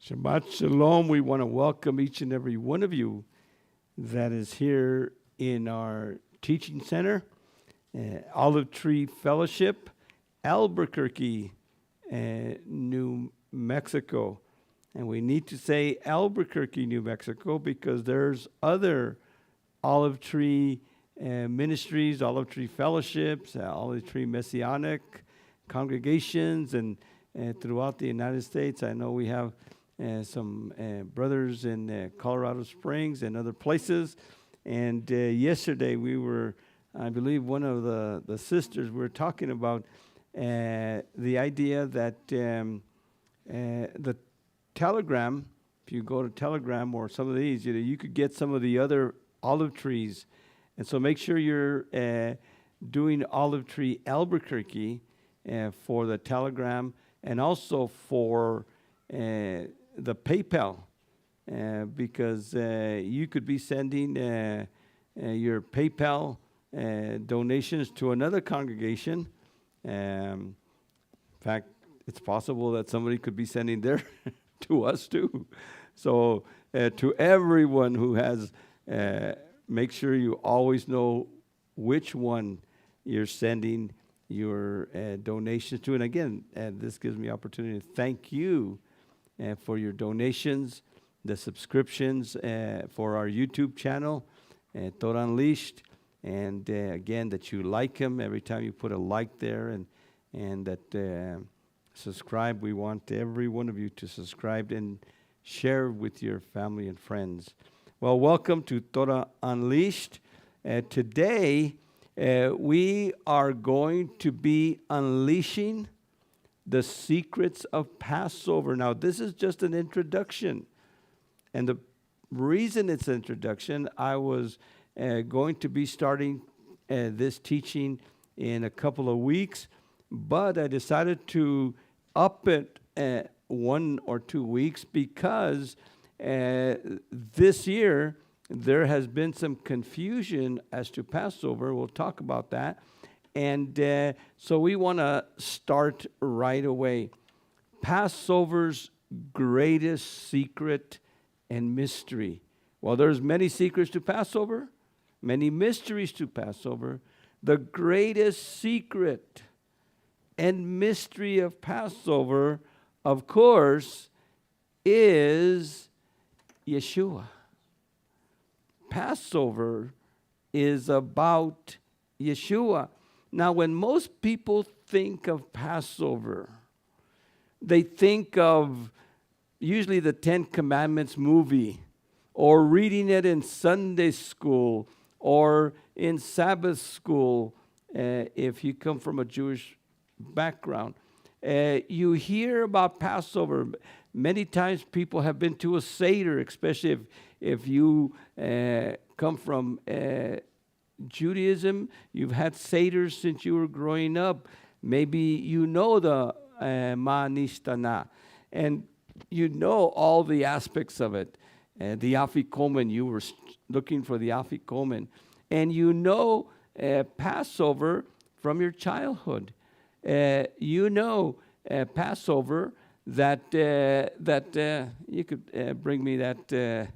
Shabbat Shalom. We want to welcome each and every one of you that is here in our teaching center, Olive Tree Fellowship, Albuquerque, New Mexico. And we need to say Albuquerque, New Mexico, because there's other Olive Tree ministries, Olive Tree Fellowships, Olive Tree Messianic congregations, and throughout the United States. I know we have some brothers in Colorado Springs and other places. And yesterday we were, I believe one of the sisters, we were talking about the idea that the Telegram, if you go to Telegram or some of these, you could get some of the other olive trees. And so make sure you're doing Olive Tree Albuquerque for the Telegram, and also for the PayPal, because you could be sending your PayPal donations to another congregation. In fact, it's possible that somebody could be sending their to us too. So to everyone who has, make sure you always know which one you're sending your donations to. And again, this gives me opportunity to thank you for your donations, the subscriptions for our YouTube channel, Torah Unleashed, and again, that you like them every time you put a like there, and that subscribe. We want every one of you to subscribe and share with your family and friends. Well, welcome to Torah Unleashed. Today, we are going to be unleashing the secrets of Passover. Now, this is just an introduction. And the reason it's an introduction, I was going to be starting this teaching in a couple of weeks, but I decided to up it 1 or 2 weeks because this year there has been some confusion as to Passover. We'll talk about that. And so we want to start right away. Passover's greatest secret and mystery. Well, there's many secrets to Passover, many mysteries to Passover. The greatest secret and mystery of Passover, of course, is Yeshua. Passover is about Yeshua. Now, when most people think of Passover, they think of usually the Ten Commandments movie, or reading it in Sunday school, or in Sabbath school, if you come from a Jewish background. You hear about Passover. Many times people have been to a Seder, especially if you come from Judaism. You've had Seders since you were growing up. Maybe you know the Ma'anishtana, and you know all the aspects of it. The Afikomen, you were looking for the Afikomen. And you know Passover from your childhood. You know Passover that you could bring me that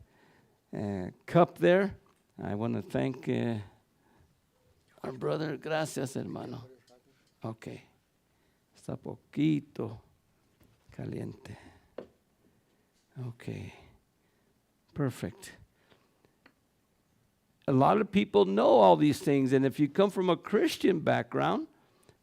cup there. I want to thank our brother. Gracias, hermano. Okay. Está poquito caliente. Okay. Perfect. A lot of people know all these things, and if you come from a Christian background,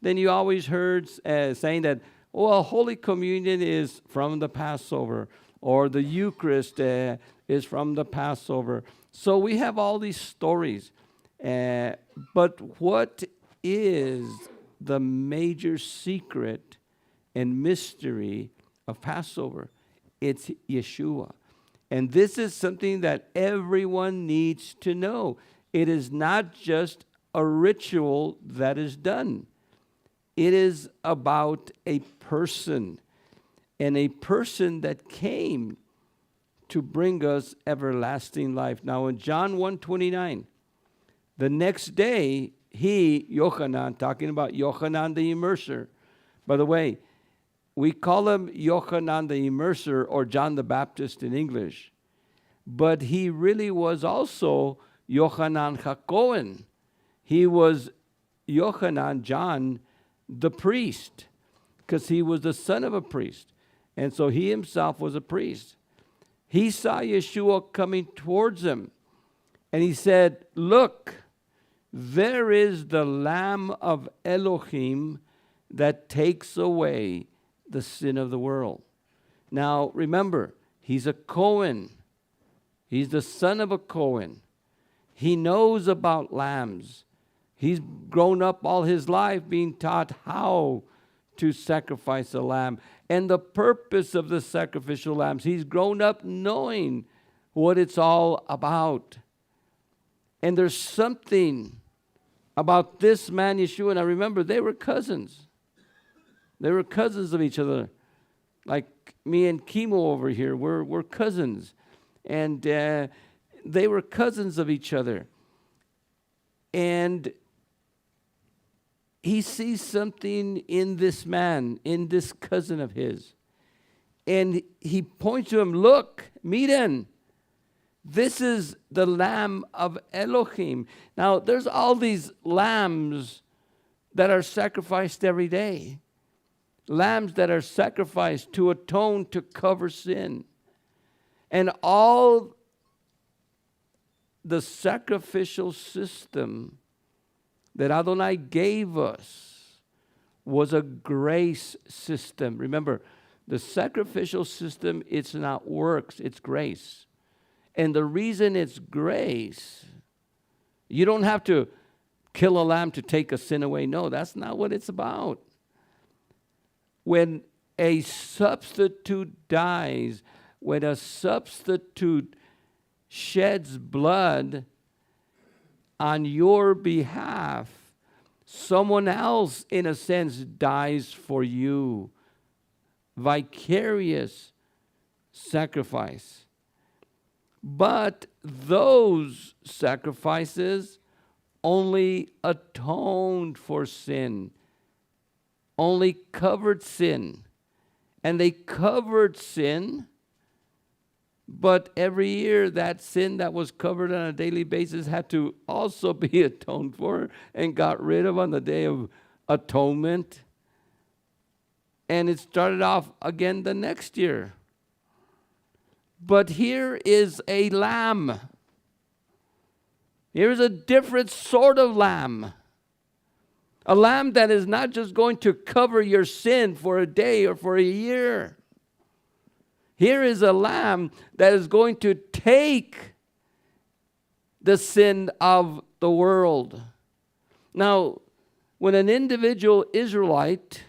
then you always heard saying that, well, Holy Communion is from the Passover, or the Eucharist is from the Passover. So we have all these stories. But what is the major secret and mystery of Passover? It's Yeshua. And this is something that everyone needs to know. It is not just a ritual that is done. It is about a person, and a person that came to bring us everlasting life. Now in John 1:29, the next day, he, Yochanan, talking about Yochanan the immerser. By the way, We call him Yochanan the Immerser, or John the Baptist in English. But he really was also Yochanan HaKohen. He was Yochanan, John, the priest, because he was the son of a priest. And so he himself was a priest. He saw Yeshua coming towards him. And he said, look, there is the Lamb of Elohim that takes away the sin of the world. Now, remember, he's a Cohen. He's the son of a Cohen. He knows about lambs. He's grown up all his life being taught how to sacrifice a lamb and the purpose of the sacrificial lambs. He's grown up knowing what it's all about. And there's something about this man, Yeshua. And I remember they were cousins. They were cousins of each other. Like me and Chemo over here, we're cousins. And they were cousins of each other. And he sees something in this man, in this cousin of his. And he points to him, look, Midan, this is the Lamb of Elohim. Now, there's all these lambs that are sacrificed every day. Lambs that are sacrificed to atone, to cover sin. And all the sacrificial system that Adonai gave us was a grace system. Remember, the sacrificial system, it's not works, it's grace. And the reason it's grace, you don't have to kill a lamb to take a sin away. No, that's not what it's about. When a substitute dies, when a substitute sheds blood on your behalf, someone else, in a sense, dies for you. Vicarious sacrifice. But those sacrifices only atoned for sin, only covered sin. And they covered sin, but every year that sin that was covered on a daily basis had to also be atoned for and got rid of on the Day of Atonement. And it started off again the next year. But here is a lamb. Here's a different sort of lamb. A lamb that is not just going to cover your sin for a day or for a year. Here is a lamb that is going to take the sin of the world. Now, when an individual Israelite,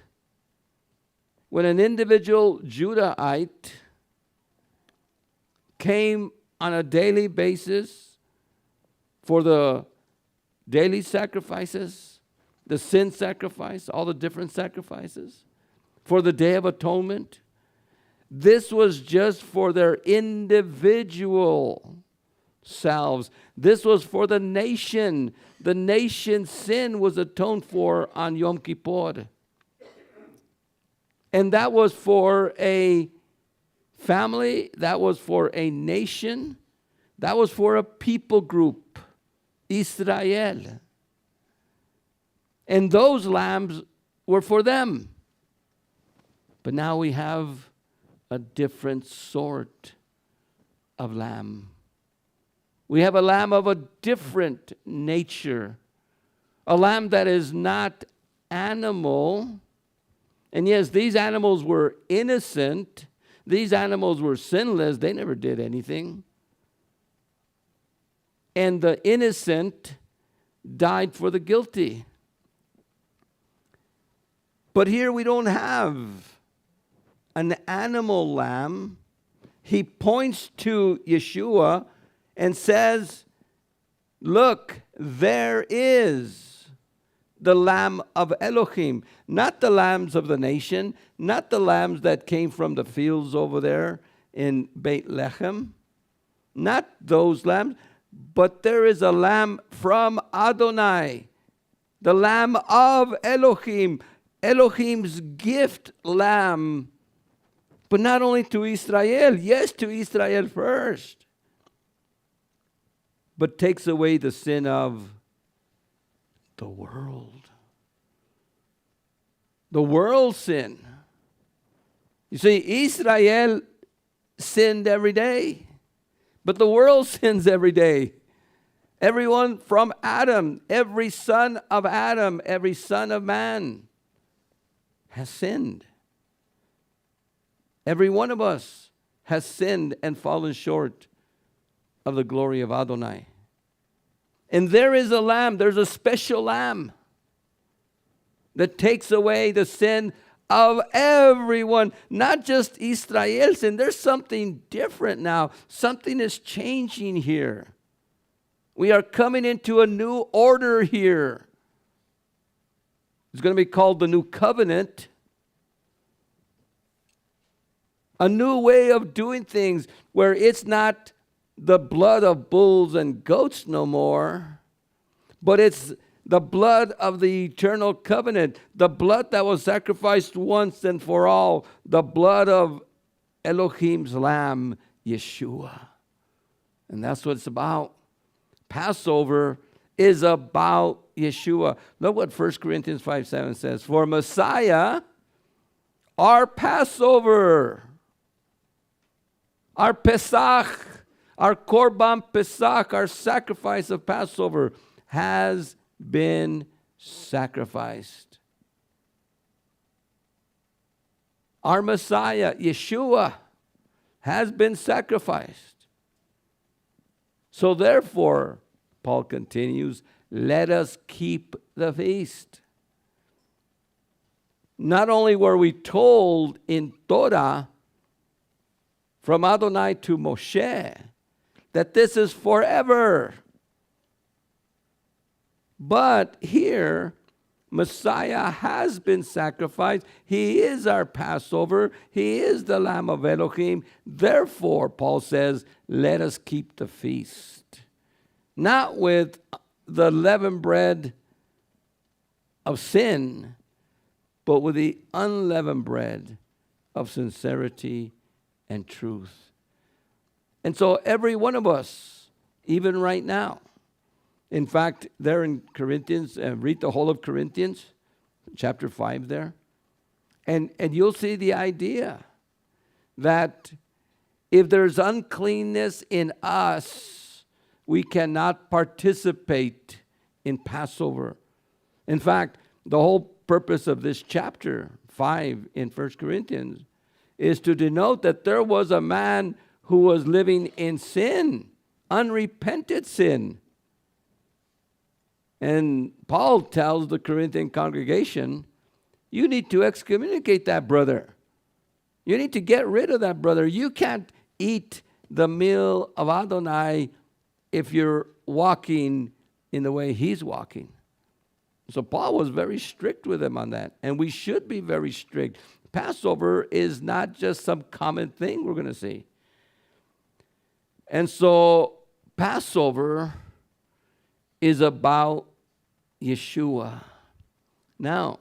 when an individual Judahite came on a daily basis for the daily sacrifices, the sin sacrifice, all the different sacrifices, for the Day of Atonement, this was just for their individual selves. This was for the nation. The nation's sin was atoned for on Yom Kippur. And that was for a family, that was for a nation, that was for a people group, Israel. And those lambs were for them. But now we have a different sort of lamb. We have a lamb of a different nature. A lamb that is not animal. And yes, these animals were innocent. These animals were sinless. They never did anything. And the innocent died for the guilty. But here we don't have an animal lamb. He points to Yeshua and says, look, there is the Lamb of Elohim. Not the lambs of the nation, not the lambs that came from the fields over there in Beit Lechem. Not those lambs, but there is a lamb from Adonai, the Lamb of Elohim, Elohim's gift lamb, but not only to Israel, yes, to Israel first, but takes away the sin of the world. The world sin. You see, Israel sinned every day, but the world sins every day. Everyone from Adam, every son of Adam, every son of man has sinned. Every one of us has sinned and fallen short of the glory of Adonai. And there is a lamb, there's a special lamb that takes away the sin of everyone, not just Israel sin. There's something different now. Something is changing here. We are coming into a new order here. It's going to be called the New Covenant. A new way of doing things where it's not the blood of bulls and goats no more, but it's the blood of the eternal covenant, the blood that was sacrificed once and for all, the blood of Elohim's Lamb, Yeshua. And that's what it's about. Passover is about Yeshua. Look what 1 Corinthians 5:7 says. For Messiah, our Passover, our Pesach, our Korban Pesach, our sacrifice of Passover, has been sacrificed. Our Messiah, Yeshua, has been sacrificed. So therefore, Paul continues, let us keep the feast. Not only were we told in Torah from Adonai to Moshe that this is forever, but here Messiah has been sacrificed. He is our Passover. He is the Lamb of Elohim. Therefore, Paul says, let us keep the feast. Not with the leavened bread of sin, but with the unleavened bread of sincerity and truth. And so every one of us, even right now, in fact, there in Corinthians, read the whole of Corinthians, chapter 5 there, and you'll see the idea that if there's uncleanness in us, we cannot participate in Passover. In fact, the whole purpose of this chapter 5 in 1 Corinthians is to denote that there was a man who was living in sin, unrepented sin. And Paul tells the Corinthian congregation, you need to excommunicate that brother. You need to get rid of that brother. You can't eat the meal of Adonai if you're walking in the way he's walking. So Paul was very strict with him on that. And we should be very strict. Passover is not just some common thing we're going to see. And so Passover is about Yeshua. Now,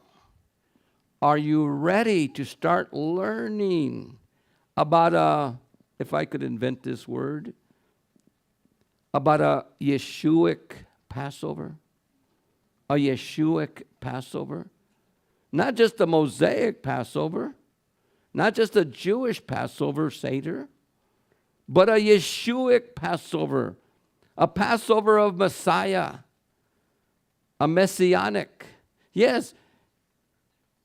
are you ready to start learning about if I could invent this word, about a Yeshuic Passover? A Yeshuic Passover? Not just a Mosaic Passover, not just a Jewish Passover Seder, but a Yeshuic Passover, a Passover of Messiah, a Messianic. Yes,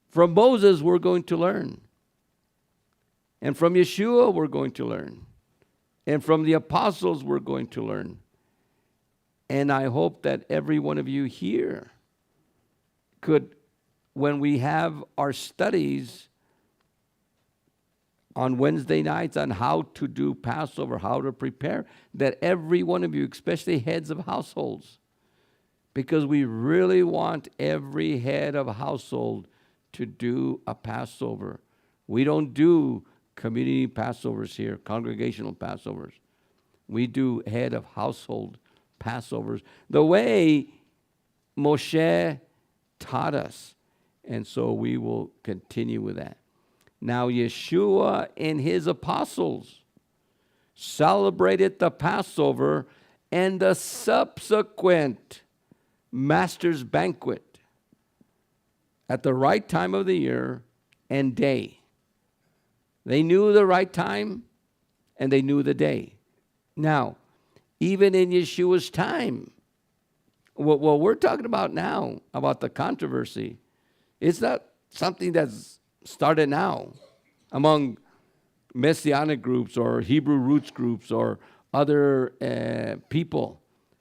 from Moses we're going to learn. And from Yeshua we're going to learn. And from the apostles we're going to learn. And I hope that every one of you here could, when we have our studies on Wednesday nights on how to do Passover, how to prepare, that every one of you, especially heads of households, because we really want every head of household to do a Passover. We don't do community Passovers here, congregational Passovers. We do head of household Passovers. The way Moshe taught us. And so we will continue with that. Now, Yeshua and his apostles celebrated the Passover and the subsequent Master's banquet at the right time of the year and day. They knew the right time and they knew the day. Now, even in Yeshua's time, what we're talking about now, about the controversy, it's not something that's started now among Messianic groups or Hebrew roots groups or other people.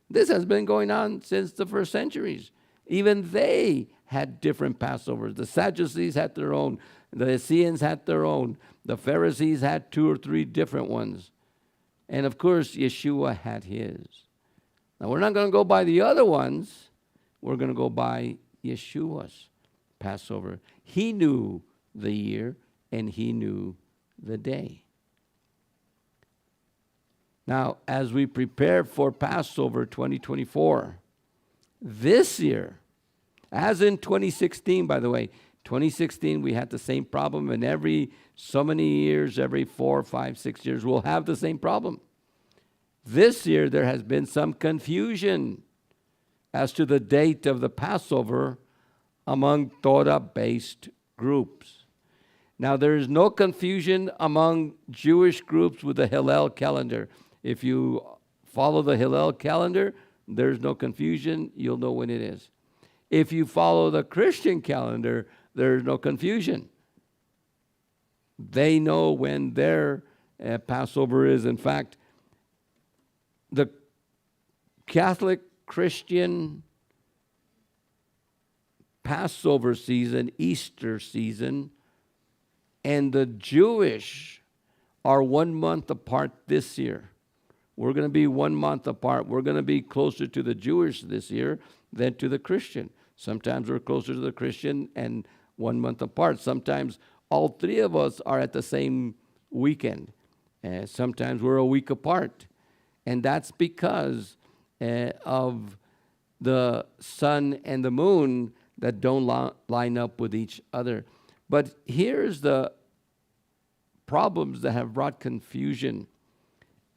This has been going on since the first centuries. Even they had different Passovers. The Sadducees had their own. The Essenes had their own. The Pharisees had 2 or 3 different ones. And of course, Yeshua had his. Now, we're not going to go by the other ones. We're going to go by Yeshua's Passover. He knew the year and he knew the day. Now, as we prepare for Passover 2024, this year, as in 2016, by the way, 2016 we had the same problem, and every so many years, every 4, 5, 6 years, we'll have the same problem. This year there has been some confusion as to the date of the Passover among Torah-based groups. Now, there is no confusion among Jewish groups with the Hillel calendar. If you follow the Hillel calendar, there's no confusion. You'll know when it is. If you follow the Christian calendar, there's no confusion. They know when their Passover is. In fact, the Catholic Christian Passover season, Easter season, and the Jewish are 1 month apart this year. We're going to be 1 month apart. We're going to be closer to the Jewish this year than to the Christian. Sometimes we're closer to the Christian and 1 month apart. Sometimes all 3 of us are at the same weekend. Sometimes we're a week apart. And that's because of the sun and the moon that don't line up with each other. But here's the problems that have brought confusion.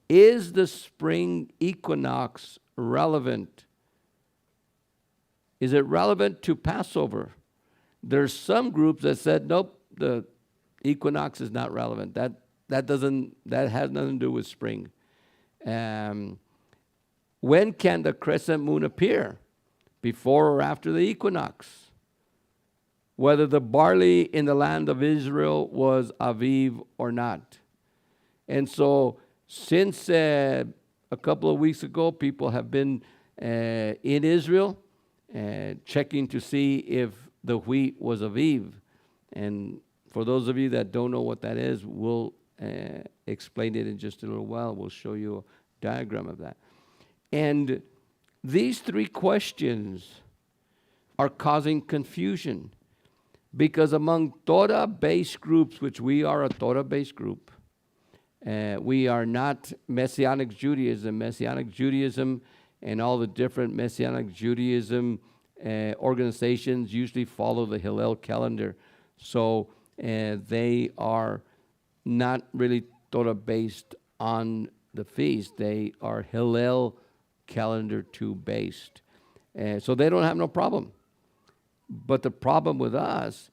Is the spring equinox relevant? Is it relevant to Passover? There's some groups that said, nope, the equinox is not relevant. That has nothing to do with spring. When can the crescent moon appear? Before or after the equinox? Whether the barley in the land of Israel was Aviv or not. And so, since a couple of weeks ago, people have been in Israel checking to see if the wheat was Aviv. And for those of you that don't know what that is, we'll explain it in just a little while. We'll show you a diagram of that. And these 3 questions are causing confusion because among Torah-based groups, which we are a Torah-based group, we are not Messianic Judaism. Messianic Judaism and all the different Messianic Judaism organizations usually follow the Hillel calendar. So they are not really Torah-based on the feast. They are Hillel calendar 2 based. So they don't have no problem. But the problem with us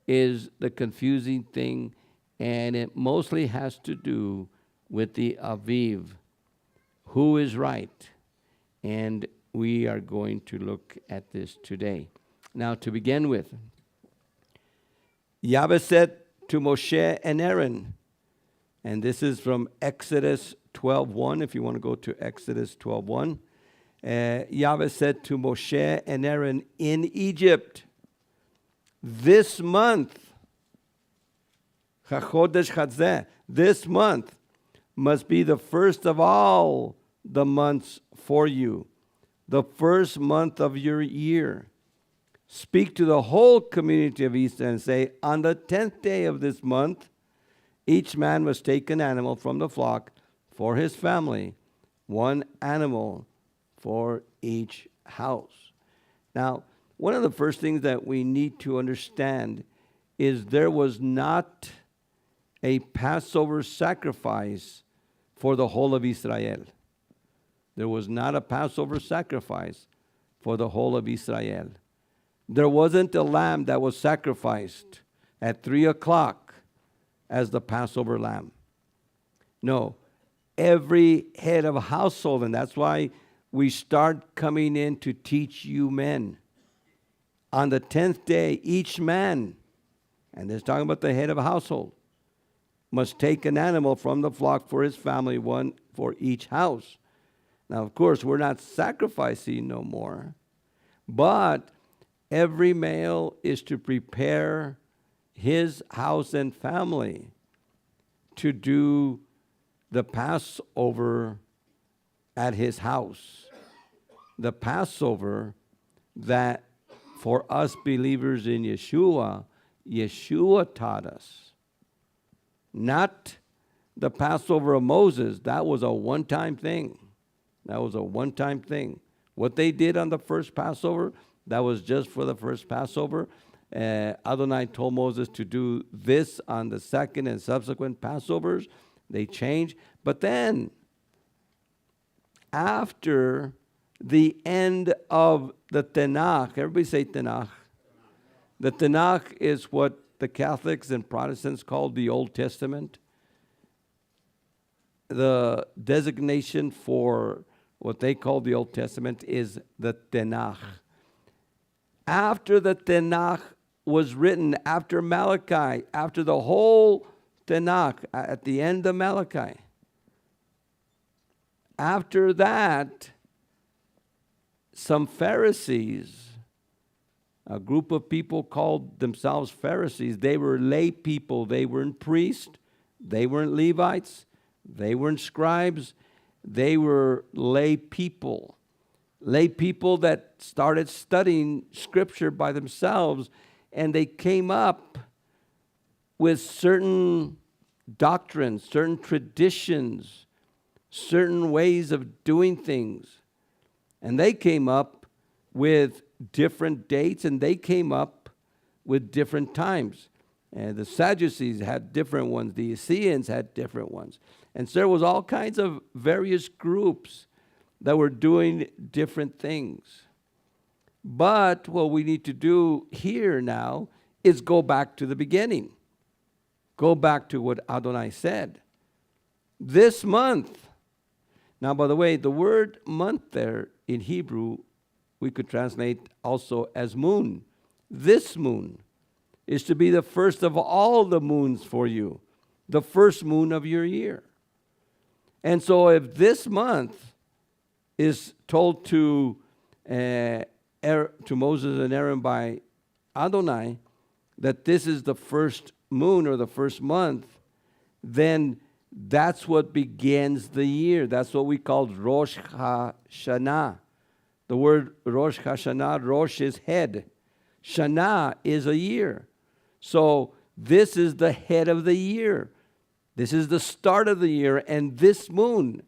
is the confusing thing, and it mostly has to do with the Aviv. Who is right? And we are going to look at this today. Now, to begin with, Yahweh said to Moshe and Aaron, and this is from Exodus 12:1, if you want to go to Exodus 12:1. Yahweh said to Moshe and Aaron in Egypt, this month, this month must be the first of all the months for you, the first month of your year. Speak to the whole community of Israel and say, on the 10th day of this month, each man must take an animal from the flock for his family, 1 animal for each house. Now, one of the first things that we need to understand is there was not a Passover sacrifice for the whole of Israel. There was not a Passover sacrifice for the whole of Israel. There wasn't a lamb that was sacrificed at 3 o'clock as the Passover lamb. No, every head of a household, and that's why we start coming in to teach you men. On the 10th day, each man, and it's talking about the head of a household, must take an animal from the flock for his family, one for each house. Now, of course, we're not sacrificing no more, but every male is to prepare his house and family to do the Passover at his house. The Passover that for us believers in Yeshua, Yeshua taught us. Not the Passover of Moses. That was a one-time thing. That was a one-time thing. What they did on the first Passover, that was just for the first Passover. Adonai told Moses to do this on the second and subsequent Passovers. They changed. But then, after the end of the Tanakh, everybody say Tanakh. The Tanakh is what the Catholics and Protestants call the Old Testament. The designation for what they call the Old Testament is the Tanakh. After the Tanakh was written, after Malachi, after the whole Tanakh, at the end of Malachi, after that, some Pharisees, a group of people called themselves Pharisees, they were lay people, they weren't priests, they weren't Levites, they weren't scribes, they were lay people that started studying Scripture by themselves, and they came up with certain doctrines, certain traditions, certain ways of doing things. And they came up with different dates, and they came up with different times. And the Sadducees had different ones. The Essenes had different ones. And so there was all kinds of various groups that were doing different things. But what we need to do here now is go back to the beginning. Go back to what Adonai said. This month. Now, by the way, the word month there in Hebrew, we could translate also as moon. This moon is to be the first of all the moons for you, the first moon of your year. And so if this month is told to Moses and Aaron by Adonai that this is the first moon or the first month, then that's what begins the year. That's what we call Rosh Hashanah. The word Rosh Hashanah, Rosh is head. Shana is a year. So this is the head of the year. This is the start of the year. And this moon,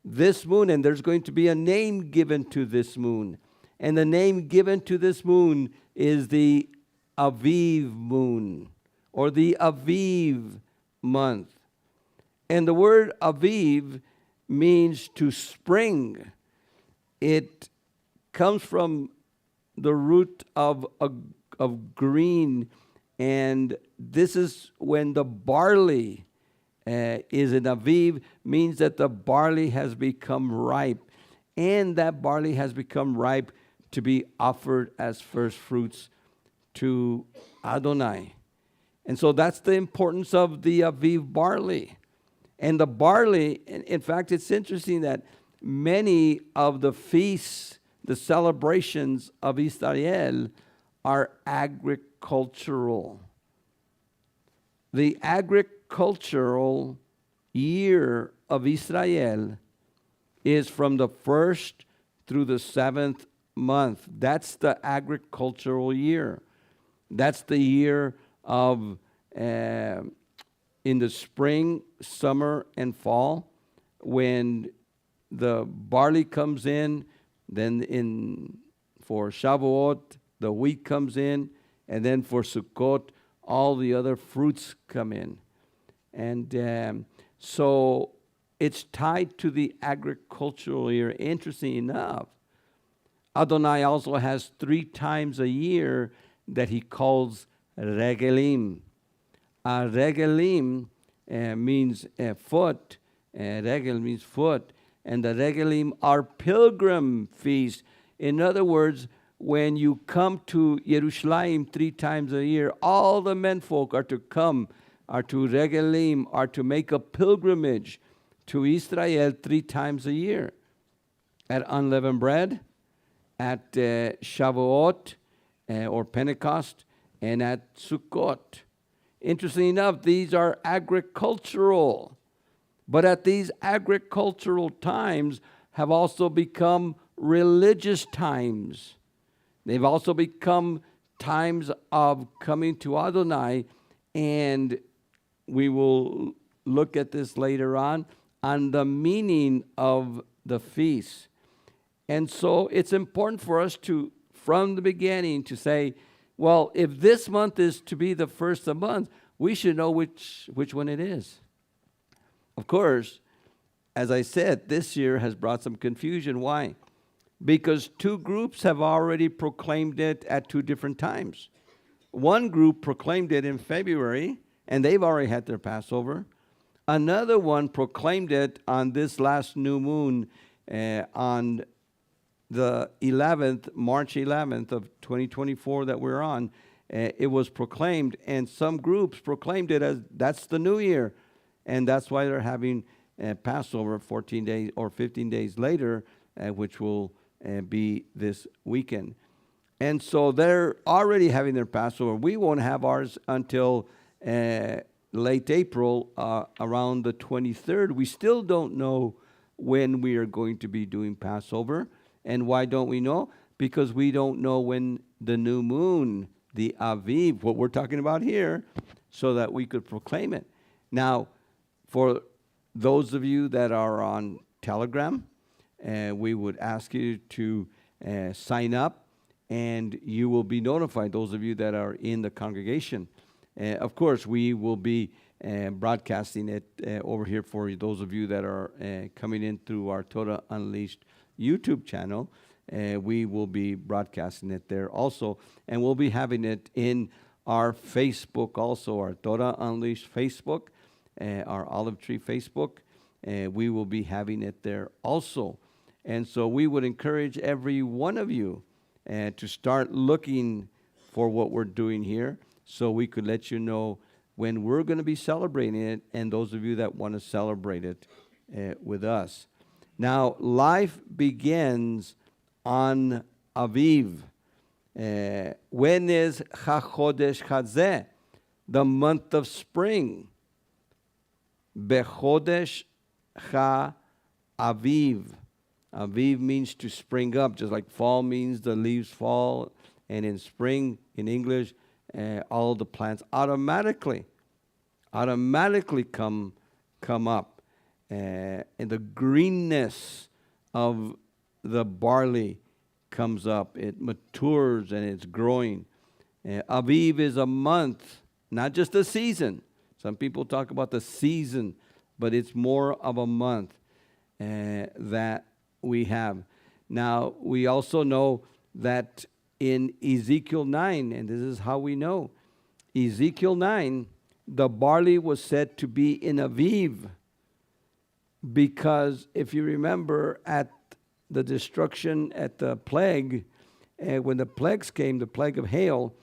and there's going to be a name given to this moon. And the name given to this moon is the Aviv moon, or the Aviv month. And the word Aviv means to spring. It comes from the root of green, and this is when the barley is an Aviv, means that the barley has become ripe, and that barley has become ripe to be offered as first fruits to Adonai. And so that's the importance of the Aviv barley. And the barley, in fact, it's interesting that many of the feasts, the celebrations of Israel are agricultural. The agricultural year of Israel is from the 1st through the 7th month. That's the agricultural year. That's the year of in the spring, summer, and fall, when the barley comes in. Then in for Shavuot, the wheat comes in, and then for Sukkot, all the other fruits come in. And so it's tied to the agricultural year. Interesting enough, Adonai also has 3 times a year that he calls regelim. Regelim means foot. Regel means foot. And the regelim are pilgrim feasts. In other words, when you come to Jerusalem 3 times a year, all the menfolk are to come, are to regelim, are to make a pilgrimage to Israel 3 times a year. At unleavened bread, at Shavuot or Pentecost, and at Sukkot. Interesting enough, these are agricultural. But at these agricultural times have also become religious times. They've also become times of coming to Adonai, and we will look at this later on the meaning of the feast. And so it's important for us to, from the beginning, to say, well, if this month is to be the first of the month, we should know which one it is. Of course, as I said, this year has brought some confusion. Why? Because 2 groups have already proclaimed it at 2 different times. One group proclaimed it in February, and they've already had their Passover. Another one proclaimed it on this last new moon on the 11th, March 11th of 2024 that we're on. It was proclaimed, and some groups proclaimed it as that's the new year. And that's why they're having Passover 14 days or 15 days later, which will be this weekend. And so they're already having their Passover. We won't have ours until late April, around the 23rd. We still don't know when we are going to be doing Passover. And why don't we know? Because we don't know when the new moon, the Aviv, what we're talking about here, so that we could proclaim it. Now, for those of you that are on Telegram, we would ask you to sign up, and you will be notified, those of you that are in the congregation. Of course, we will be broadcasting it over here for those of you that are coming in through our Torah Unleashed YouTube channel. We will be broadcasting it there also, and we'll be having it in our Facebook also, our Torah Unleashed Facebook, our Olive Tree Facebook. We will be having it there also. And so we would encourage every one of you to start looking for what we're doing here, so we could let you know when we're going to be celebrating it, and those of you that want to celebrate it with us. Now, life begins on Aviv. When is HaChodesh Hazeh? The month of spring. Bechodesh HaAviv. Aviv means to spring up, just like fall means the leaves fall. And in spring, in English, all the plants automatically come up. And the greenness of the barley comes up. It matures and it's growing. Aviv is a month, not just a season. Some people talk about the season, but it's more of a month that we have. Now, we also know that in Ezekiel 9, and this is how we know, Ezekiel 9, the barley was said to be in Aviv, because if you remember at the destruction, at the plague, when the plagues came, the plague of hail,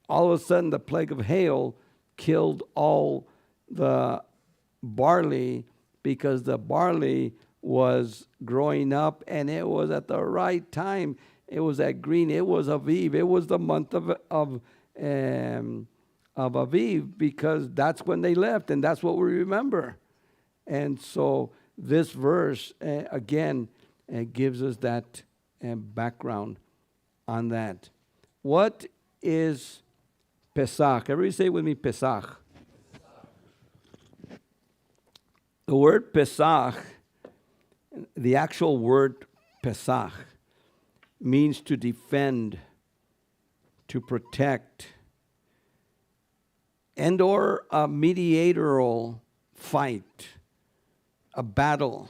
all of a sudden the plague of hail killed all the barley, because the barley was growing up and it was at the right time. It was at green. It was Aviv. It was the month of Aviv, because that's when they left, and that's what we remember. And so this verse, again, gives us that background on that. What is Pesach? Everybody say it with me, Pesach. The word Pesach, the actual word Pesach, means to defend, to protect, and or a mediatorial fight, a battle,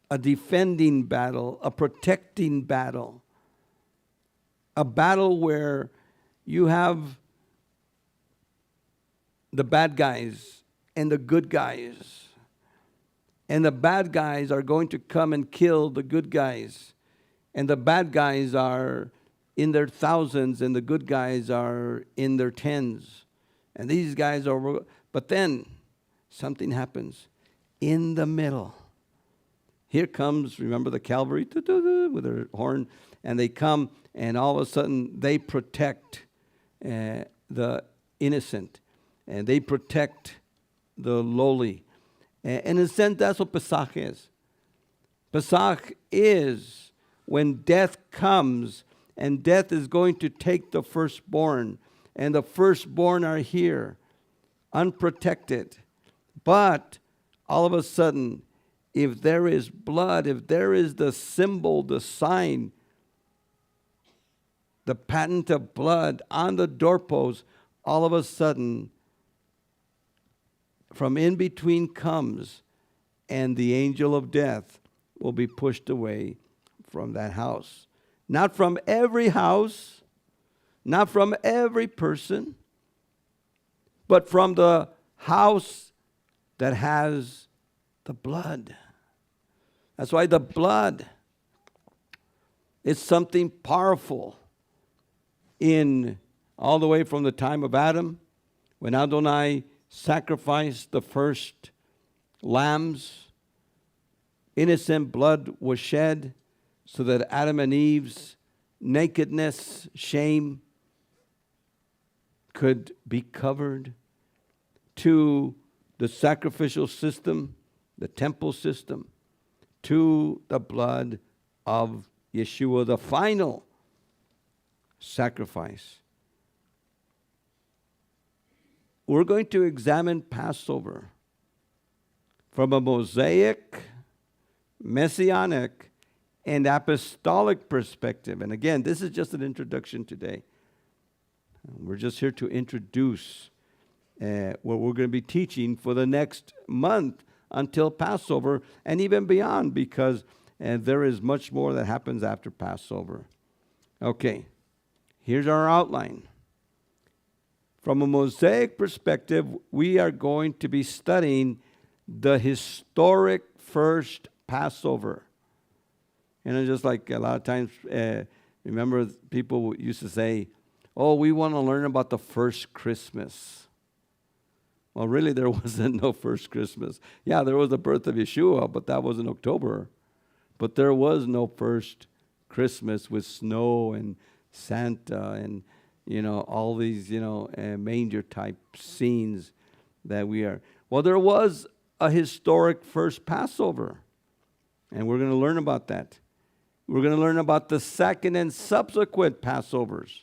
a defending battle, a protecting battle, a battle where you have the bad guys and the good guys. And the bad guys are going to come and kill the good guys. And the bad guys are in their thousands and the good guys are in their tens. And these guys are, but then something happens in the middle. Here comes, remember the cavalry with their horn, and they come and all of a sudden they protect the innocent and they protect the lowly. And in a sense, that's what Pesach is. Pesach is when death comes and death is going to take the firstborn. And the firstborn are here, unprotected. But all of a sudden, if there is blood, if there is the symbol, the sign, the patent of blood on the doorpost, all of a sudden, from in between comes, and the angel of death will be pushed away from that house. Not from every house, not from every person, but from the house that has the blood. That's why the blood is something powerful. In all the way from the time of Adam, when Adonai sacrificed the first lambs, innocent blood was shed so that Adam and Eve's nakedness, shame could be covered, to the sacrificial system, the temple system, to the blood of Yeshua, the final sacrifice. We're going to examine Passover from a Mosaic, Messianic, and apostolic perspective. And again, this is just an introduction today. We're just here to introduce what we're going to be teaching for the next month until Passover and even beyond, because there is much more that happens after Passover. Okay, here's our outline. From a Mosaic perspective, we are going to be studying the historic first Passover. And it's just like a lot of times, remember people used to say, oh, we want to learn about the first Christmas. Well, really, there wasn't no first Christmas. Yeah, there was the birth of Yeshua, but that was in October. But there was no first Christmas with snow and Santa and all these, manger type scenes that we are. Well, there was a historic first Passover, and we're going to learn about that. We're going to learn about the second and subsequent Passovers.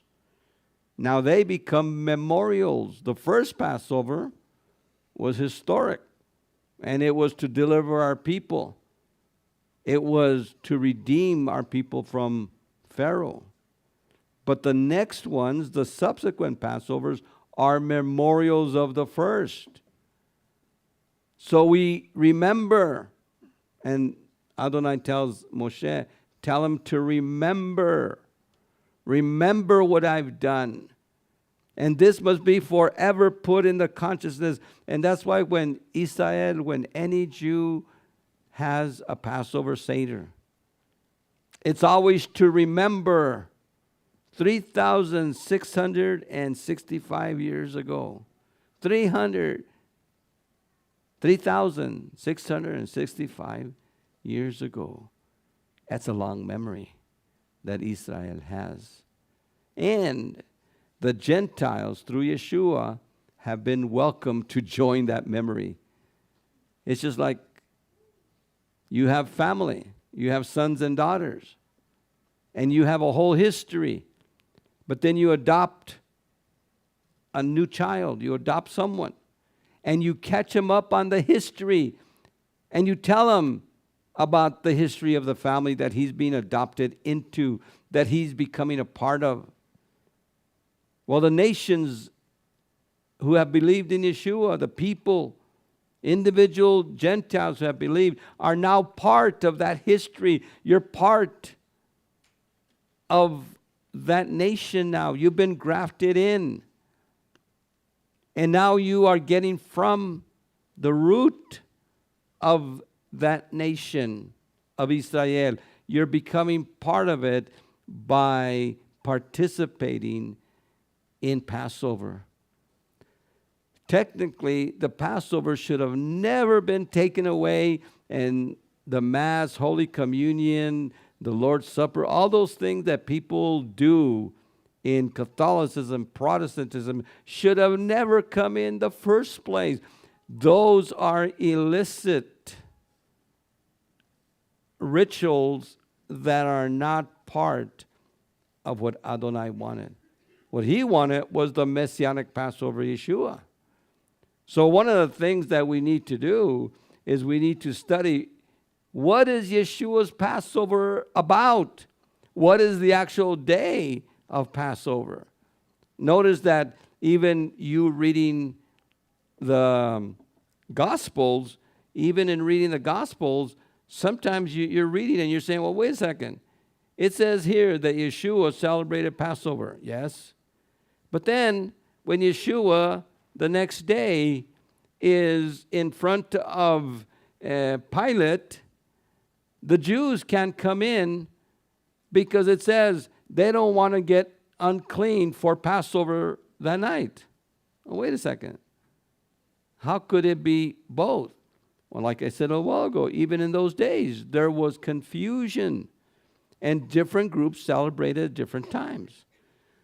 Now they become memorials. The first Passover was historic, and it was to deliver our people. It was to redeem our people from Pharaoh. But the next ones, the subsequent Passovers, are memorials of the first. So we remember, and Adonai tells Moshe, tell him to remember. Remember what I've done. And this must be forever put in the consciousness. And that's why when any Jew has a Passover Seder, it's always to remember 3,665 years ago. 3,665 years ago. That's a long memory that Israel has. And the Gentiles, through Yeshua, have been welcomed to join that memory. It's just like you have family, you have sons and daughters, and you have a whole history. But then you adopt a new child, you adopt someone, and you catch them up on the history, and you tell them, about the history of the family that he's being adopted into, that he's becoming a part of. Well, the nations who have believed in Yeshua, the people, individual Gentiles who have believed, are now part of that history. You're part of that nation now. You've been grafted in. And now you are getting from the root of that nation of Israel. You're becoming part of it by participating in Passover. Technically, the Passover should have never been taken away, and the Mass, Holy Communion, the Lord's Supper, all those things that people do in Catholicism, Protestantism, should have never come in the first place. Those are illicit rituals that are not part of what Adonai wanted. What he wanted was the Messianic Passover Yeshua. So one of the things that we need to do is we need to study, what is Yeshua's Passover about? What is the actual day of Passover? Notice that even you reading the Gospels, even in reading the Gospels, sometimes you're reading and you're saying, well, wait a second. It says here that Yeshua celebrated Passover. Yes. But then when Yeshua, the next day, is in front of Pilate, the Jews can't come in because it says they don't want to get unclean for Passover that night. Oh, wait a second. How could it be both? Well, like I said a while ago, even in those days, there was confusion, and different groups celebrated at different times.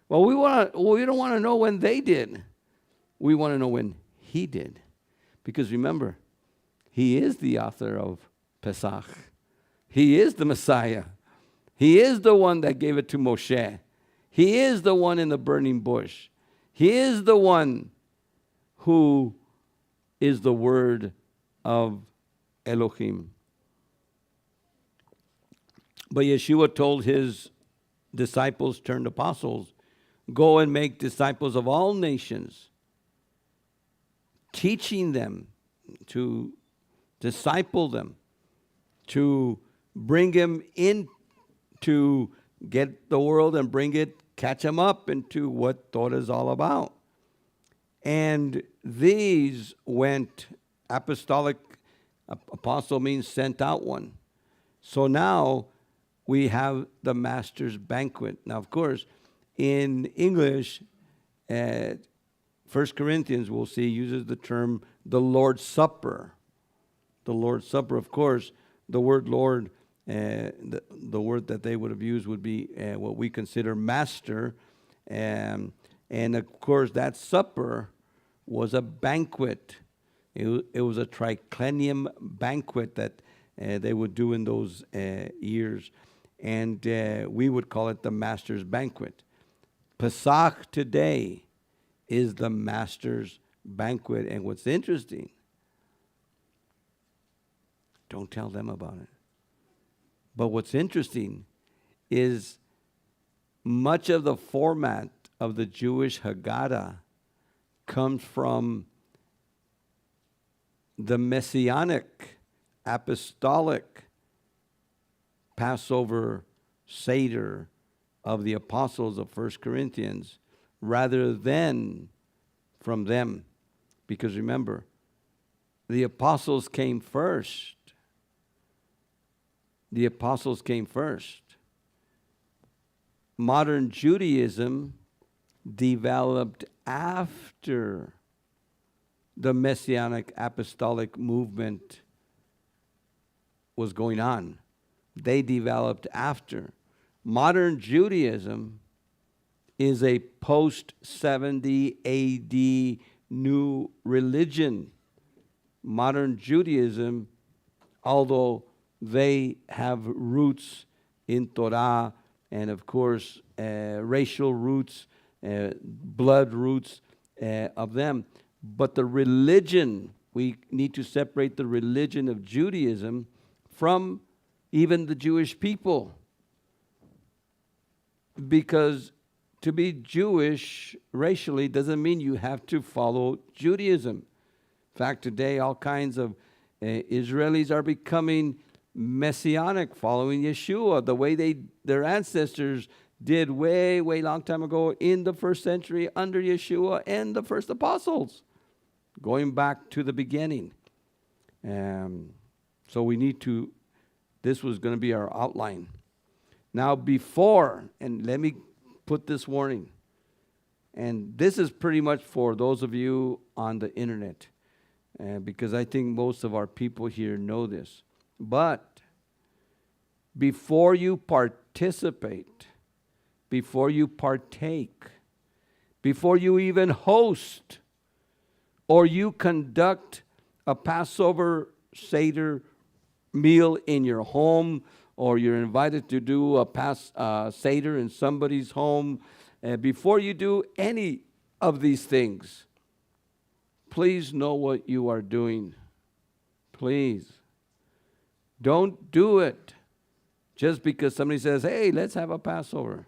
Well, we don't want to know when they did. We want to know when he did. Because remember, he is the author of Pesach. He is the Messiah. He is the one that gave it to Moshe. He is the one in the burning bush. He is the one who is the word of Elohim. But Yeshua told his disciples turned apostles, go and make disciples of all nations, teaching them, to disciple them, to bring them in, to get the world and catch them up into what Torah is all about. And these went, apostolic, apostle means sent out one. So now we have the Master's Banquet. Now, of course, in English, 1 Corinthians, we'll see, uses the term the Lord's Supper. The Lord's Supper, of course, the word Lord, the word that they would have used would be what we consider master. And of course, that supper was a banquet. It was a triclennium banquet that they would do in those years. And we would call it the Master's Banquet. Pesach today is the Master's Banquet. And what's interesting, don't tell them about it. But what's interesting is much of the format of the Jewish Haggadah comes from the Messianic, apostolic Passover Seder of the apostles of 1 Corinthians rather than from them. Because remember, the apostles came first. The apostles came first. Modern Judaism developed after the Messianic apostolic movement was going on. They developed after. Modern Judaism is a post-70 AD new religion. Modern Judaism, although they have roots in Torah and, of course, racial roots, blood roots of them. But the religion, we need to separate the religion of Judaism from even the Jewish people. Because to be Jewish racially doesn't mean you have to follow Judaism. In fact, today all kinds of Israelis are becoming messianic, following Yeshua, the way their ancestors did way long time ago in the first century under Yeshua and the first apostles, going back to the beginning. So we need to, this was going to be our outline. Now before, and let me put this warning, and this is pretty much for those of you on the internet, because I think most of our people here know this. But before you participate, before you partake, before you even host, or you conduct a Passover Seder meal in your home, or you're invited to do a Seder in somebody's home, before you do any of these things, please know what you are doing. Please. Don't do it just because somebody says, hey, let's have a Passover.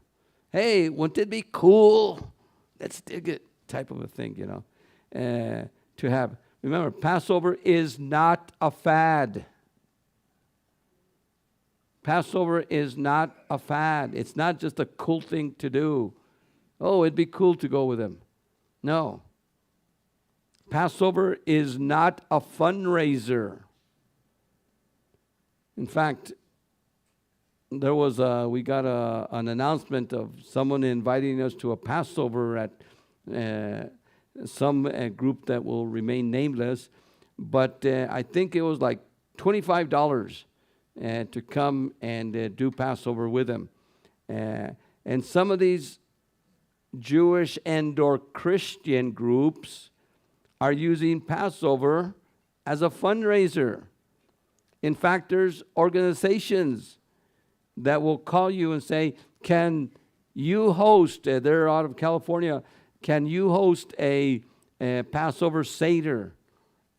Hey, wouldn't it be cool? Let's dig it, type of a thing, to have. Remember, Passover is not a fad. Passover is not a fad. It's not just a cool thing to do. Oh, it'd be cool to go with them. No. Passover is not a fundraiser. In fact, there was we got an announcement of someone inviting us to a Passover at some group that will remain nameless, but I think it was like $25 to come and do Passover with them. And some of these Jewish and or Christian groups are using Passover as a fundraiser. In fact, there's organizations that will call you and say, can you host, they're out of California, can you host a Passover Seder?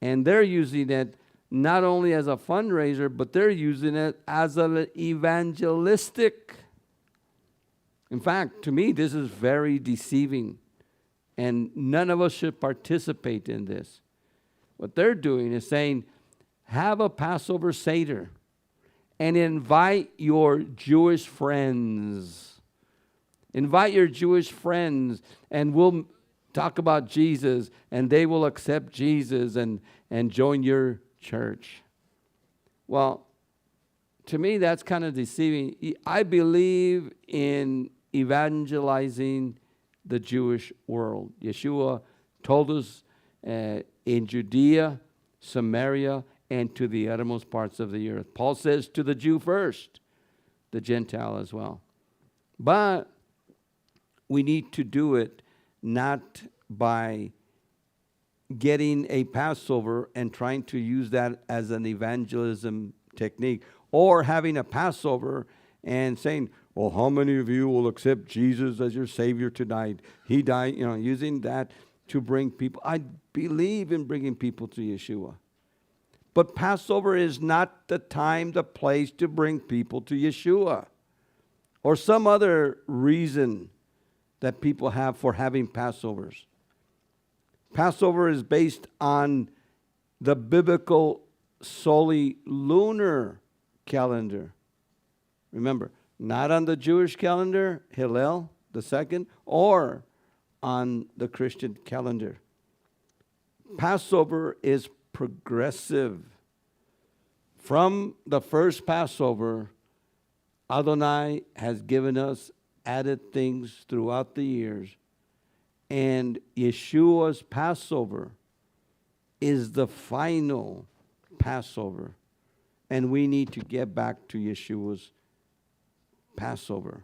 And they're using it not only as a fundraiser, but they're using it as an evangelistic. In fact, to me, this is very deceiving. And none of us should participate in this. What they're doing is saying, have a Passover Seder and invite your Jewish friends. Invite your Jewish friends, and we'll talk about Jesus, and they will accept Jesus and join your church. Well, to me, that's kind of deceiving. I believe in evangelizing the Jewish world. Yeshua told us in Judea, Samaria, and to the uttermost parts of the earth. Paul says to the Jew first, the Gentile as well. But we need to do it not by getting a Passover and trying to use that as an evangelism technique, or having a Passover and saying, well, how many of you will accept Jesus as your Savior tonight? He died, using that to bring people. I believe in bringing people to Yeshua. But Passover is not the time, the place to bring people to Yeshua, or some other reason that people have for having Passovers. Passover is based on the biblical solely lunar calendar. Remember, not on the Jewish calendar, Hillel the second, or on the Christian calendar. Passover is progressive. From the first Passover, Adonai has given us added things throughout the years. And Yeshua's Passover is the final Passover. And we need to get back to Yeshua's Passover.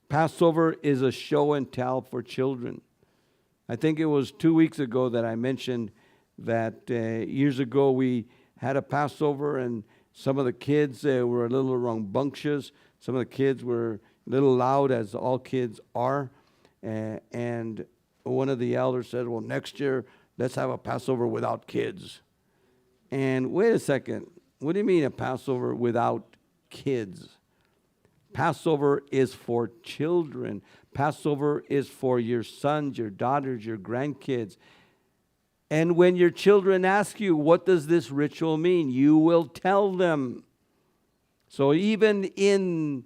Passover is a show and tell for children. I think it was 2 weeks ago that I mentioned that years ago we had a Passover, and some of the kids were a little rambunctious. Some of the kids were a little loud, as all kids are. And one of the elders said, well, next year, let's have a Passover without kids. And wait a second. What do you mean a Passover without kids? Passover is for children. Passover is for your sons, your daughters, your grandkids. And when your children ask you, what does this ritual mean? You will tell them. So even in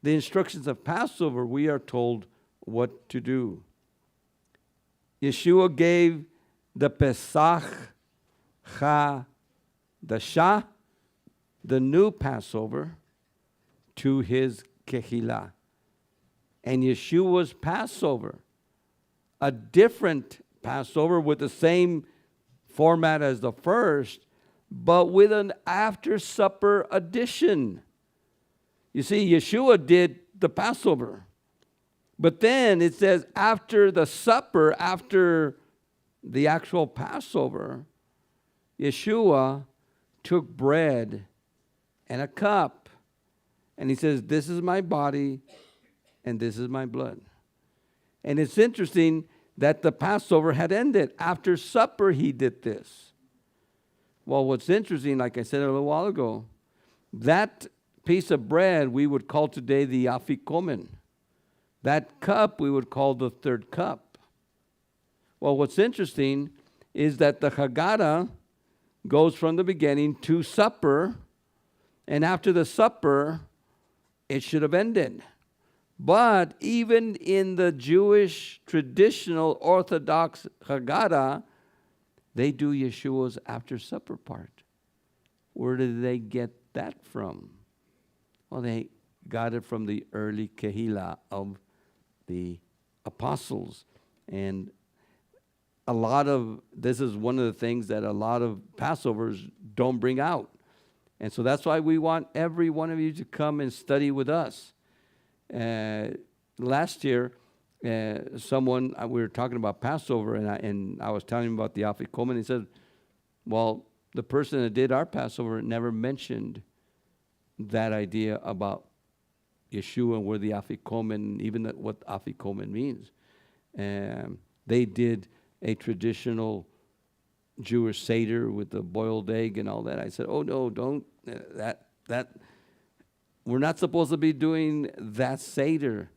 the instructions of Passover, we are told what to do. Yeshua gave the Pesach Chadashah, the new Passover, to his Kehillah. And Yeshua's Passover, a different Passover with the same format as the first, but with an after-supper addition. You see, Yeshua did the Passover. But then it says after the supper, after the actual Passover, Yeshua took bread and a cup. And he says, this is my body and this is my blood. And it's interesting that the Passover had ended. After supper, he did this. Well, what's interesting, like I said a little while ago, that piece of bread we would call today the afikomen. That cup we would call the third cup. Well, what's interesting is that the Haggadah goes from the beginning to supper, and after the supper, it should have ended. But even in the Jewish traditional Orthodox Haggadah, they do Yeshua's after supper part. Where did they get that from? Well, they got it from the early Kehillah of the apostles. And this is one of the things that a lot of Passovers don't bring out. And so that's why we want every one of you to come and study with us. Last year, we were talking about Passover, and I was telling him about the Afikomen. He said, well, the person that did our Passover never mentioned that idea about Yeshua and where the Afikomen, even what Afikomen means. They did a traditional Jewish Seder with the boiled egg and all that. I said, oh no, don't, that we're not supposed to be doing that Seder.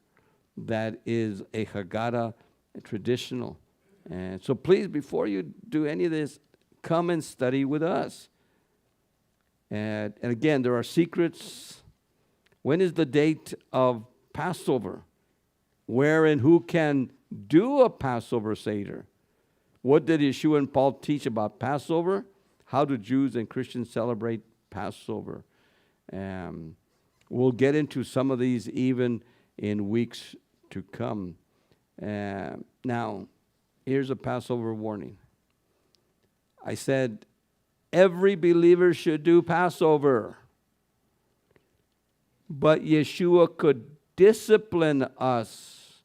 That is a Haggadah, traditional. And so please, before you do any of this, come and study with us. And again, there are secrets. When is the date of Passover? Where and who can do a Passover Seder? What did Yeshua and Paul teach about Passover? How do Jews and Christians celebrate Passover? We'll get into some of these even in weeks to come. Now, here's a Passover warning. I said, every believer should do Passover. But Yeshua could discipline us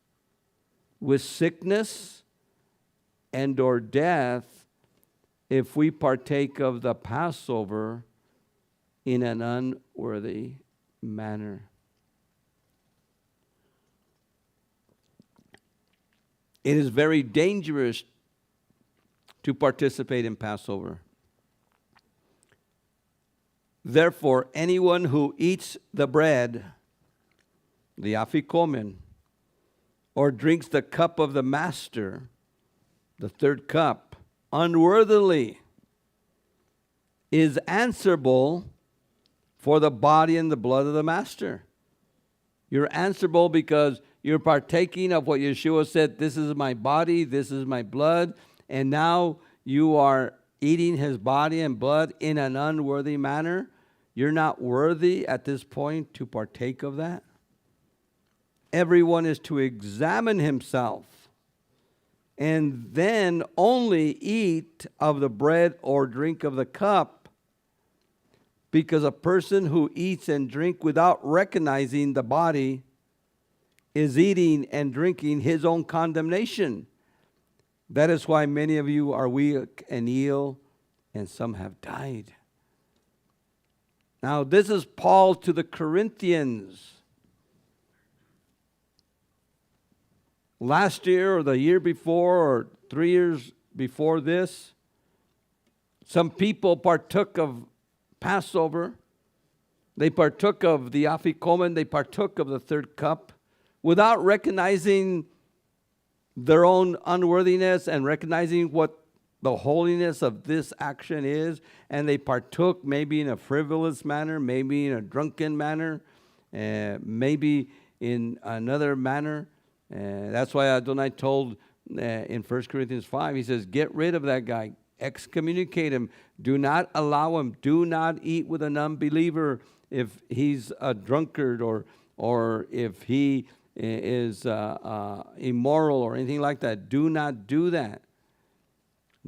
with sickness and or death if we partake of the Passover in an unworthy manner. It is very dangerous to participate in Passover. Therefore, anyone who eats the bread, the afikomen, or drinks the cup of the master, the third cup, unworthily, is answerable for the body and the blood of the master. You're answerable because you're partaking of what Yeshua said, this is my body, this is my blood, and now you are eating his body and blood in an unworthy manner. You're not worthy at this point to partake of that. Everyone is to examine himself and then only eat of the bread or drink of the cup, because a person who eats and drinks without recognizing the body is eating and drinking his own condemnation. That is why many of you are weak and ill, and some have died. Now, this is Paul to the Corinthians. Last year or the year before or 3 years before this, some people partook of Passover. They partook of the afikomen. They partook of the third cup without recognizing their own unworthiness and recognizing what the holiness of this action is. And they partook maybe in a frivolous manner, maybe in a drunken manner, maybe in another manner. That's why Adonai told in 1 Corinthians 5, he says, get rid of that guy. Excommunicate him. Do not allow him. Do not eat with an unbeliever if he's a drunkard or if he is immoral or anything like that. Do not do that.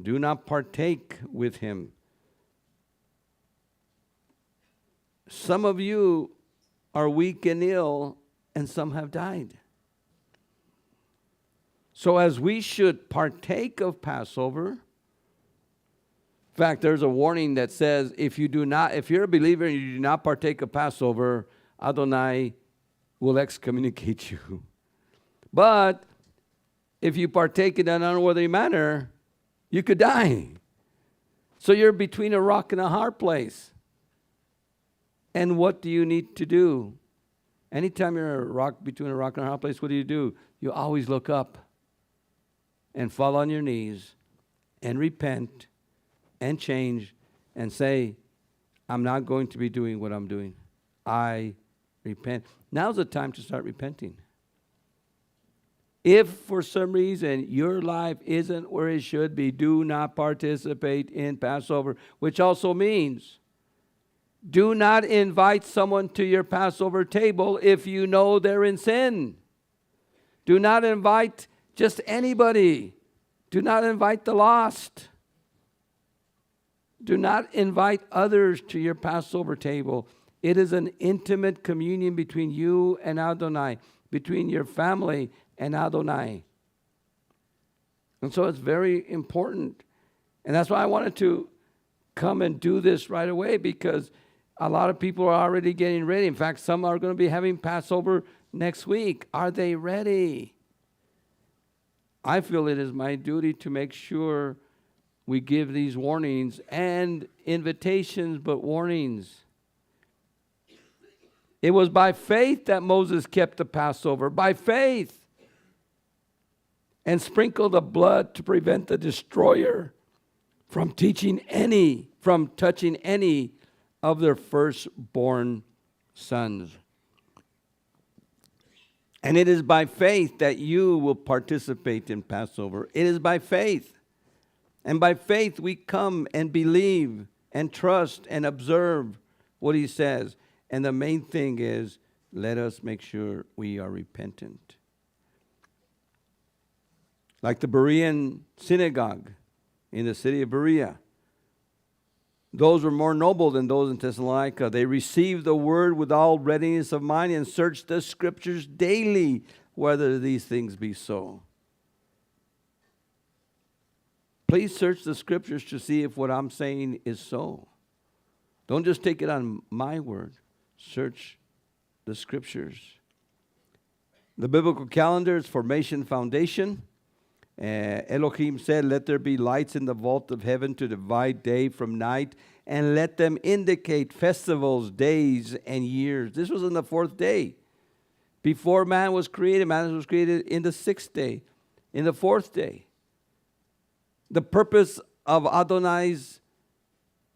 Do not partake with him. Some of you are weak and ill, and some have died. So as we should partake of Passover, in fact, there's a warning that says if you're a believer and you do not partake of Passover, Adonai will excommunicate you. But if you partake in an unworthy manner, you could die. So you're between a rock and a hard place. And what do you need to do? Anytime you're between a rock and a hard place, what do? You always look up and fall on your knees and repent and change and say, I'm not going to be doing what I'm doing. I repent. Now's the time to start repenting. If for some reason your life isn't where it should be, do not participate in Passover, which also means do not invite someone to your Passover table if you know they're in sin. Do not invite just anybody. Do not invite the lost. Do not invite others to your Passover table. It is an intimate communion between you and Adonai, between your family and Adonai. And so it's very important. And that's why I wanted to come and do this right away, because a lot of people are already getting ready. In fact, some are going to be having Passover next week. Are they ready? I feel it is my duty to make sure we give these warnings and invitations, but warnings. It was by faith that Moses kept the Passover, by faith, and sprinkled the blood to prevent the destroyer from touching any of their firstborn sons. And it is by faith that you will participate in Passover. It is by faith. And by faith we come and believe and trust and observe what he says. And the main thing is, let us make sure we are repentant. Like the Berean synagogue in the city of Berea. Those were more noble than those in Thessalonica. They received the word with all readiness of mind and searched the scriptures daily whether these things be so. Please search the scriptures to see if what I'm saying is so. Don't just take it on my word. Search the scriptures. The biblical calendar is formation foundation. Elohim said, let there be lights in the vault of heaven to divide day from night, and let them indicate festivals, days, and years. This was on the fourth day. Before man was created in the sixth day, in the fourth day. The purpose of Adonai's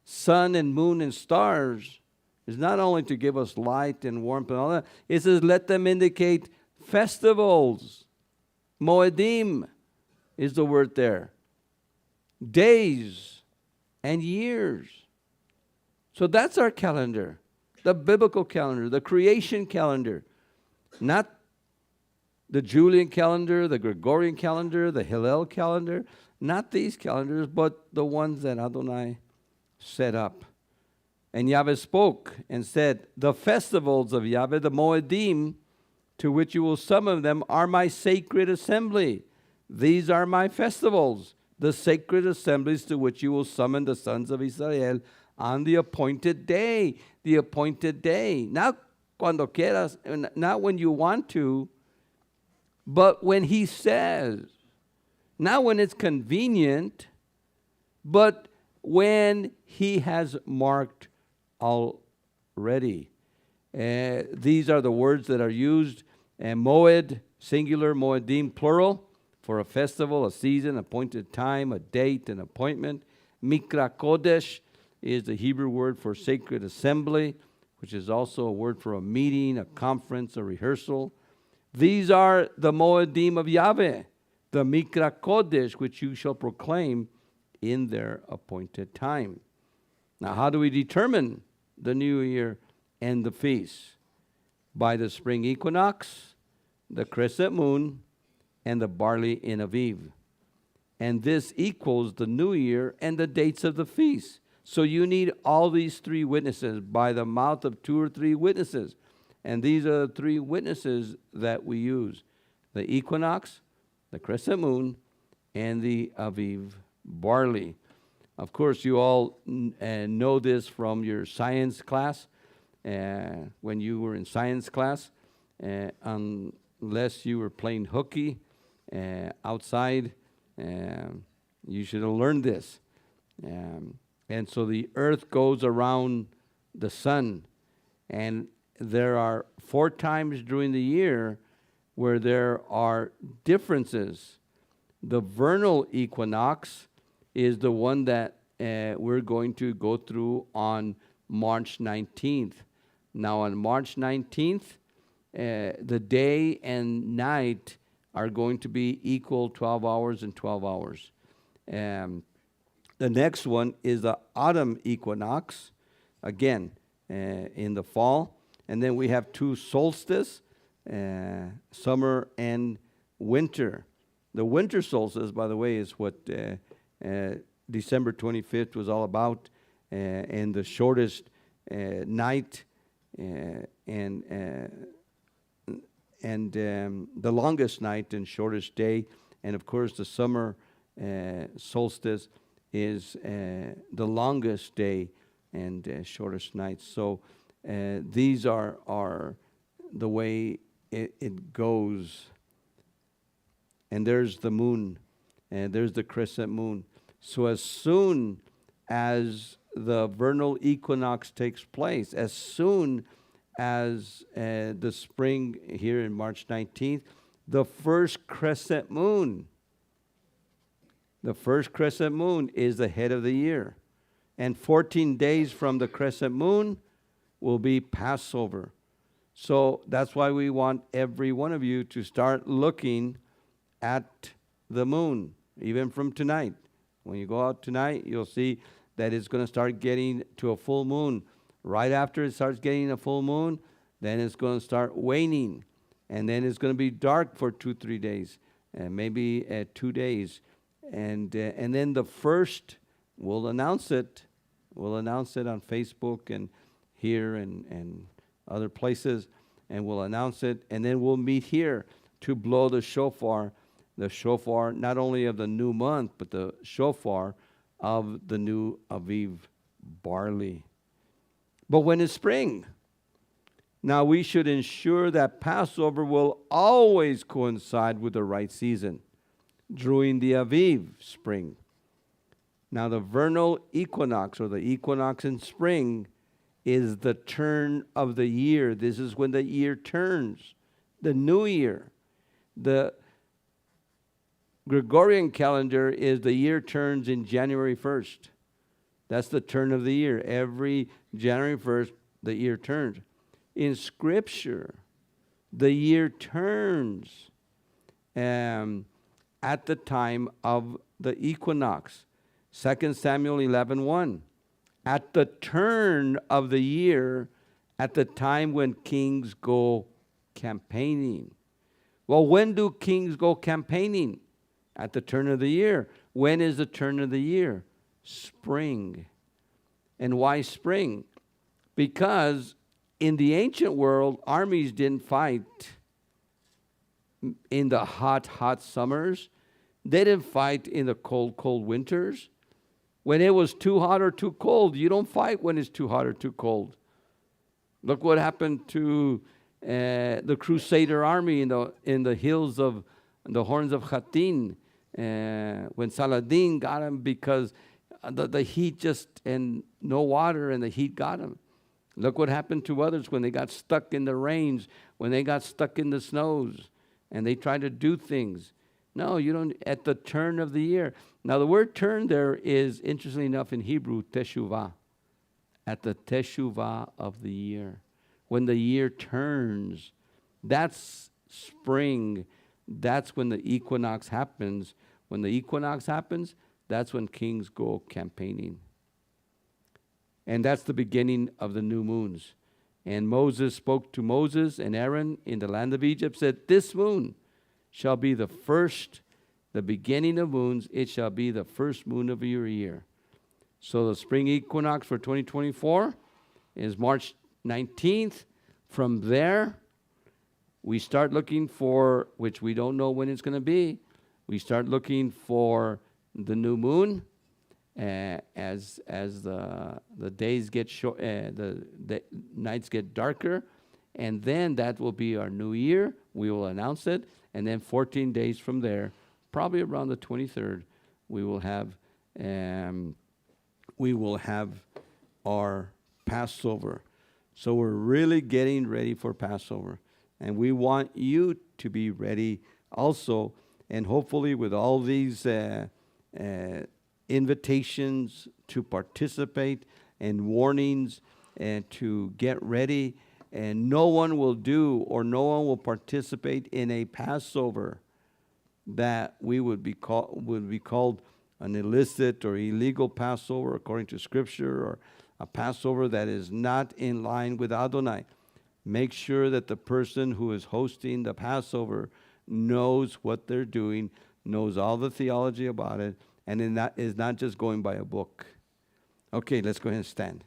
sun and moon and stars is not only to give us light and warmth and all that. It says, let them indicate festivals. Moedim is the word there. Days and years. So that's our calendar. The biblical calendar, the creation calendar. Not the Julian calendar, the Gregorian calendar, the Hillel calendar. Not these calendars, but the ones that Adonai set up. And Yahweh spoke and said, the festivals of Yahweh, the Moedim, to which you will summon them, are my sacred assembly. These are my festivals, the sacred assemblies to which you will summon the sons of Israel on the appointed day. The appointed day. Not cuando quieras, not when you want to, but when he says. Not when it's convenient, but when he has marked already. These are the words that are used. Moed, singular, moedim, plural, for a festival, a season, appointed time, a date, an appointment. Mikra Kodesh is the Hebrew word for sacred assembly, which is also a word for a meeting, a conference, a rehearsal. These are the moedim of Yahweh, the Mikra Kodesh, which you shall proclaim in their appointed time. Now, how do we determine the new year and the feast? By the spring equinox, the crescent moon, and the barley in Aviv. And this equals the new year and the dates of the feast. So you need all these three witnesses by the mouth of 2 or 3 witnesses. And these are the 3 witnesses that we use: the equinox, the crescent moon, and the Aviv barley. Of course, you all know this from your science class. When you were in science class, unless you were playing hooky outside, you should have learned this. And so the earth goes around the sun, and there are 4 times during the year where there are differences. The vernal equinox is the one that we're going to go through on March 19th. Now on March 19th, the day and night are going to be equal, 12 hours and 12 hours. The next one is the autumn equinox, again, in the fall. And then we have 2 solstices, summer and winter. The winter solstice, by the way, is what December 25th was all about, and the shortest night and the longest night and shortest day. And of course, the summer solstice is the longest day and shortest night. So these are the way it goes. And there's the moon, and there's the crescent moon. So as soon as the vernal equinox takes place, as soon as the spring here in March 19th, the first crescent moon is the head of the year. And 14 days from the crescent moon will be Passover. So that's why we want every one of you to start looking at the moon, even from tonight. When you go out tonight, you'll see that it's going to start getting to a full moon. Right after it starts getting a full moon, then it's going to start waning. And then it's going to be dark for 2-3 days, and maybe 2 days. And then the first, we'll announce it. We'll announce it on Facebook and here and other places. And we'll announce it. And then we'll meet here to blow the shofar. The shofar, not only of the new month, but the shofar of the new Aviv barley. But when is spring? Now we should ensure that Passover will always coincide with the right season, during the Aviv, spring. Now the vernal equinox, or the equinox in spring, is the turn of the year. This is when the year turns, the new year. The Gregorian calendar is the year turns in January 1st. That's the turn of the year. Every January 1st, the year turns. In Scripture, the year turns at the time of the equinox. 2 Samuel 11:1. At the turn of the year, at the time when kings go campaigning. Well, when do kings go campaigning? At the turn of the year. When is the turn of the year? Spring. And why spring? Because in the ancient world, armies didn't fight in the hot summers. They didn't fight in the cold winters. When it was too hot or too cold, you don't fight when it's too hot or too cold. Look what happened to the Crusader army in the hills of the Horns of Hattin, when Saladin got him because the heat and no water, and the heat got him. Look what happened to others when they got stuck in the rains, when they got stuck in the snows, and they tried to do things. No, you don't, at the turn of the year. Now, the word turn there is, interestingly enough, in Hebrew, teshuvah. At the teshuvah of the year. When the year turns, that's spring. That's when the equinox happens. When the equinox happens, that's when kings go campaigning. And that's the beginning of the new moons. And Moses spoke to Moses and Aaron in the land of Egypt, said, this moon shall be the first, the beginning of moons. It shall be the first moon of your year. So the spring equinox for 2024 is March 19th. From there, we start looking for, which we don't know when it's going to be, we start looking for the new moon. As the days get short, the nights get darker, and then that will be our new year. We will announce it, and then 14 days from there, probably around the 23rd, we will have our Passover. So we're really getting ready for Passover, and we want you to be ready also, and hopefully with all these invitations to participate and warnings and to get ready, and no one will do or no one will participate in a Passover that would be called an illicit or illegal Passover according to Scripture, or a Passover that is not in line with Adonai. Make sure that the person who is hosting the Passover knows what they're doing, knows all the theology about it, and is not just going by a book. Okay, let's go ahead and stand.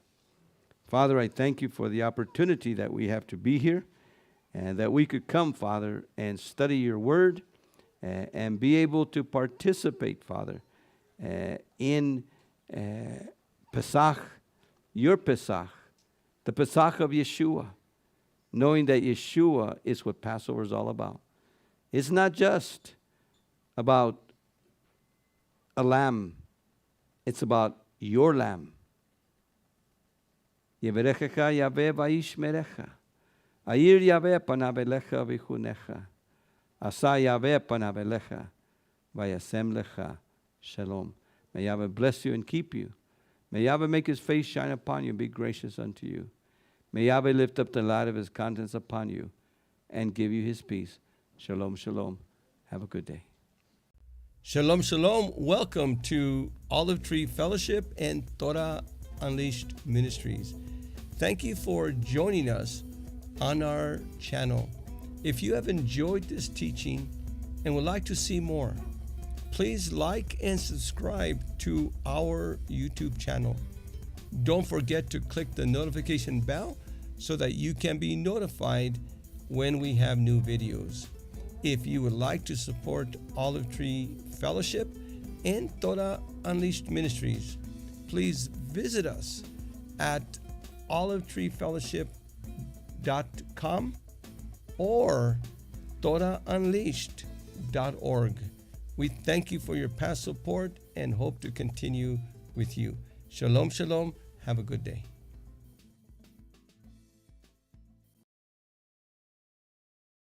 Father, I thank you for the opportunity that we have to be here, and that we could come, Father, and study your word, and be able to participate, Father, in Pesach, your Pesach, the Pesach of Yeshua, knowing that Yeshua is what Passover is all about. It's not just about a lamb. It's about your lamb. Yeverechecha Yahweh vayishmerecha. Ayir Yahweh panav elecha v'chunecha. Asa Yahweh panav elecha vayasem lecha shalom. May Yahweh bless you and keep you. May Yahweh make his face shine upon you and be gracious unto you. May Yahweh lift up the light of his countenance upon you and give you his peace. Shalom, shalom. Have a good day. Shalom, shalom. Welcome to Olive Tree Fellowship and Torah Unleashed Ministries. Thank you for joining us on our channel. If you have enjoyed this teaching and would like to see more, please like and subscribe to our YouTube channel. Don't forget to click the notification bell so that you can be notified when we have new videos. If you would like to support Olive Tree Fellowship and Torah Unleashed Ministries, please visit us at olivetreefellowship.com or TorahUnleashed.org. We thank you for your past support and hope to continue with you. Shalom, shalom. Have a good day.